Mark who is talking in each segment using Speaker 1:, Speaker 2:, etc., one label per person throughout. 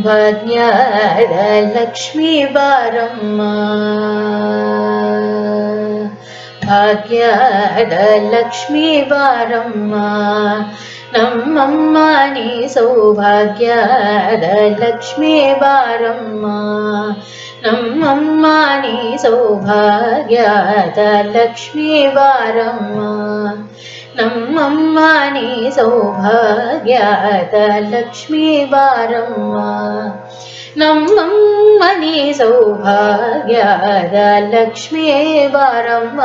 Speaker 1: ಭಾಗ್ಯದ ಲಕ್ಷ್ಮೀ ಬಾರಮ್ಮ, ಭಾಗ್ಯದ ಲಕ್ಷ್ಮೀ ಬಾರಮ್ಮ, ನಮ್ಮಮ್ಮ ನೀ ಸೌಭಾಗ್ಯದ ಲಕ್ಷ್ಮೀ ಬಾರಮ್ಮ, ನಮ್ಮಮ್ಮ ನೀ ಸೌಭಾಗ್ಯದ ಲಕ್ಷ್ಮೀ ಬಾರಮ್ಮ, ನಮ್ಮಮ್ಮ ನೀ ಸೌಭಾಗ್ಯದ ಲಕ್ಷ್ಮೀ ಬಾರಮ್ಮ, ನಮ್ಮಮ್ಮ ನೀ ಸೌಭಾಗ್ಯದ ಲಕ್ಷ್ಮೀ ಬಾರಮ್ಮ,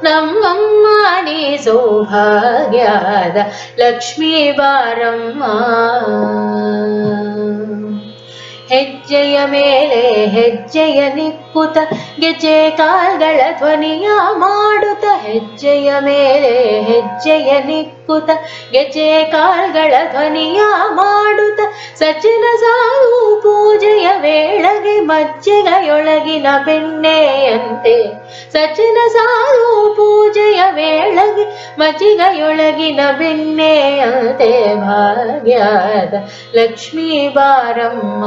Speaker 1: ನಮ್ಮಮ್ಮ ನೀ ಸೌಭಾಗ್ಯದ ಲಕ್ಷ್ಮೀ ಬಾರಮ್ಮ. ಹೆಜ್ಜೆಯ ಮೇಲೆ ಹೆಜ್ಜೆಯ ನಿಕ್ಕುತ ಗೆಜ್ಜೆ ಕಾಲ್ಗಳ ಧ್ವನಿಯ ಮಾಡುತ್ತ, ಹೆಜ್ಜೆಯ ಮೇಲೆ ಹೆಜ್ಜೆಯ ನಿಕ್ಕುತ ಗೆಜ್ಜೆ ಕಾಲ್ಗಳ ಧ್ವನಿಯ ಮಾಡುತ್ತ, ಸಜ್ಜನ ಸಾಧು ಪೂಜೆಯ ವೇಳೆಗೆ ಮಜ್ಜಿಗೆಯೊಳಗಿನ ಬೆಣ್ಣೆಯಂತೆ, ಸಜ್ಜನ ಸಾಧು ಪೂಜೆಯ ವೇಳೆಗೆ ಮಜ್ಜಿಗೆಯೊಳಗಿನ ಬೆಣ್ಣೆಯಂತೆ, ಭಾಗ್ಯದ ಲಕ್ಷ್ಮೀ ಬಾರಮ್ಮ,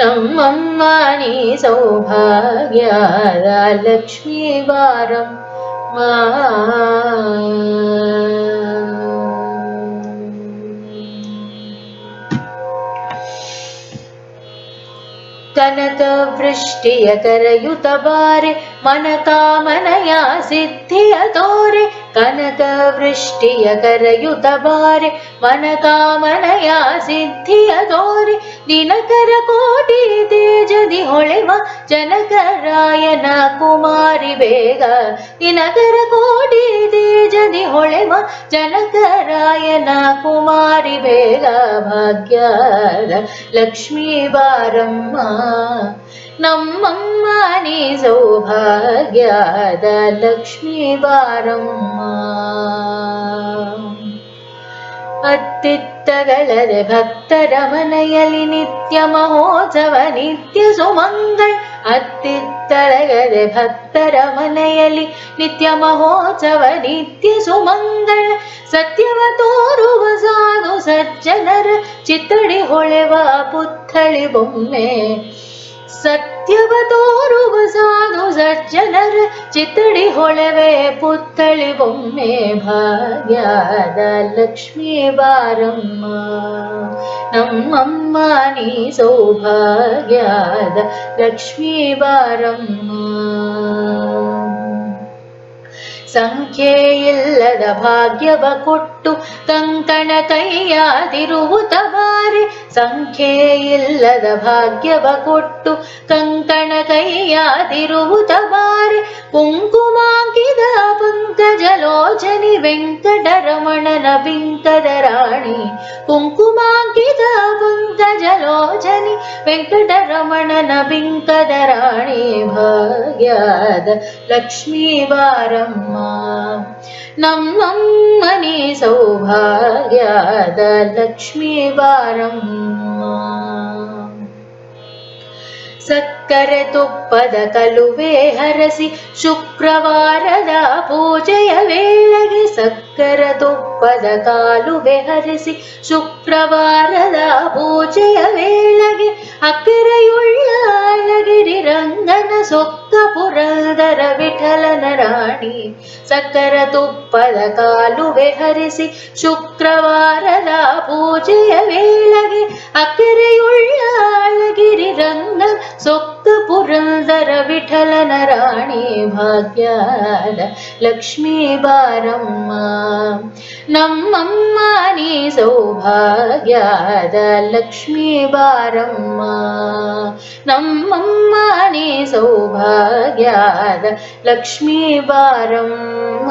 Speaker 1: ನಮ್ಮಮ್ಮ ನೀ ಸೌಭಾಗ್ಯದ ಲಕ್ಷ್ಮೀ ಬಾರಮ್ಮ. ಕನಕ ವೃಷ್ಟಿಯ ಕರೆಯುತ ಬಾರೆ ಮನಕಾಮನೆಯ ಸಿದ್ಧಿಯ ತೋರೆ, ಕನಕ ವೃಷ್ಟಿಯ ಕರೆಯುತ ಬಾರೆ ಮನಕಾಮನೆಯ ಸಿದ್ಧಿಯ ತೋರೆ, ದಿನಕರ ಕೋಟಿ ತೇಜದಿ ಹೊಳೆವ ಜನಕರಾಯನ ಕುಮಾರಿ ಬೇಗ, ದಿನಕರ ಕೋಟಿ ತೇಜದಿ ಹೊಳೆವ ಜನಕರಾಯನ ಕುಮಾರಿ ಬೇಗ, ಭಾಗ್ಯದ ಲಕ್ಷ್ಮೀ ಬಾರಮ್ಮ, ನಮ್ಮಮ್ಮ ನೀ ಸೌಭಾಗ್ಯದ ಲಕ್ಷ್ಮೀ ಬಾರಮ್ಮ. ಅತ್ತಿತ್ತಗಳದೆ ಭಕ್ತರ ಮನೆಯಲ್ಲಿ ನಿತ್ಯ ಮಹೋತ್ಸವ ನಿತ್ಯ ಸುಮಂಗಳ, ಅತ್ತಿತ್ತಳಗದೆ ಭಕ್ತರ ಮನೆಯಲ್ಲಿ ನಿತ್ಯ ಮಹೋತ್ಸವ ನಿತ್ಯ ಸುಮಂಗಳ, ಸತ್ಯವ ತೋರುವ ಸಾಧು ಸಜ್ಜನರ ಚಿತ್ತಡಿ ಹೊಳೆವ ಪುತ್ಥಳಿ ಬೊಮ್ಮೆ, ಸತ್ಯವ ತೋರುವ ಸಾಧು ಸಜ್ಜನರ ಚಿತ್ತಡಿ ಹೊಳೆವೆ ಪುತ್ಥಳಿ ಬೊಮ್ಮೆ, ಭಾಗ್ಯದ ಲಕ್ಷ್ಮೀ ಬಾರಮ್ಮ, ನಮ್ಮಮ್ಮ ನೀ ಸೌಭಾಗ್ಯದ ಲಕ್ಷ್ಮೀ ಬಾರಮ್ಮ. ಸಂಖ್ಯೆಯಿಲ್ಲದ ಭಾಗ್ಯವ ಕೊಟ್ಟು ಕಂಕಣ ಕೈಯಾದಿರುವುತ ಬಾರೆ, ಸಂಖ್ಯೆಯಿಲ್ಲದ ಭಾಗ್ಯವ ಕೊಟ್ಟು ಕಂಕಣ ಕೈಯಾದಿರುವುತ ಬಾರೆ, ಕುಂಕುಮಾಂಕಿದ ಪಂಕಜಲೋಚನಿ ವೆಂಕಟರಮಣನ ಬಿಂಕದ ರಾಣಿ, ಕುಂಕುಮಾಂಕಿದ ಪಂಕಜಲೋಚನಿ ವೆಂಕಟರಮಣನ ಬಿಂಕದ ರಾಣಿ, ಭಾಗ್ಯದ ಲಕ್ಷ್ಮೀ ಬಾರಮ್ಮ, ನಮ್ಮಮ್ಮ ನೀ ಸೌಭಾಗ್ಯದ ಲಕ್ಷ್ಮೀ ಬಾರಮ್ಮ. ಸಕ್ಕರೆ ತುಪ್ಪದ ಕಲುವೆ ಹರಸಿ ಶುಕ್ರವಾರದ ಪೂಜೆಯ ವೇಳೆಗೆ, ಸಕ್ಕರೆ ತುಪ್ಪದ ಕಾಲುವೆ ಹರಿಸಿ ಶುಕ್ರವಾರದ ಪೂಜೆಯ ವೇಳೆಗೆ, ಅಕ್ಕರೆಯುಳ್ಳ ಅಳಗಿರಿ ರಂಗನ ಸೊಕ್ಕ ಪುರಂದರ ವಿಠಲನ ರಾಣಿ, ಸಕ್ಕರೆ ತುಪ್ಪದ ಕಾಲುವೆ ಹರಿಸಿ ಶುಕ್ರವಾರದ ಪೂಜೆಯ ವೇಳೆಗೆ, ಅಕ್ಕರೆಯುಳ್ಳ ಅಳಗಿರಿ ರಂಗ ಸೊಕ್ಕ ಪುರಂದರ ವಿಠಲನ ರಾಣಿ, ಭಾಗ್ಯದ ಲಕ್ಷ್ಮೀ ಬಾರಮ್ಮ, ನಮ್ಮಮ್ಮ ನೀ ಸೌಭಾಗ್ಯದ ಲಕ್ಷ್ಮೀ ಬಾರಮ್ಮ, ನಮ್ಮಮ್ಮ ನೀ ಸೌಭಾಗ್ಯದ ಲಕ್ಷ್ಮೀ ಬಾರಮ್ಮ.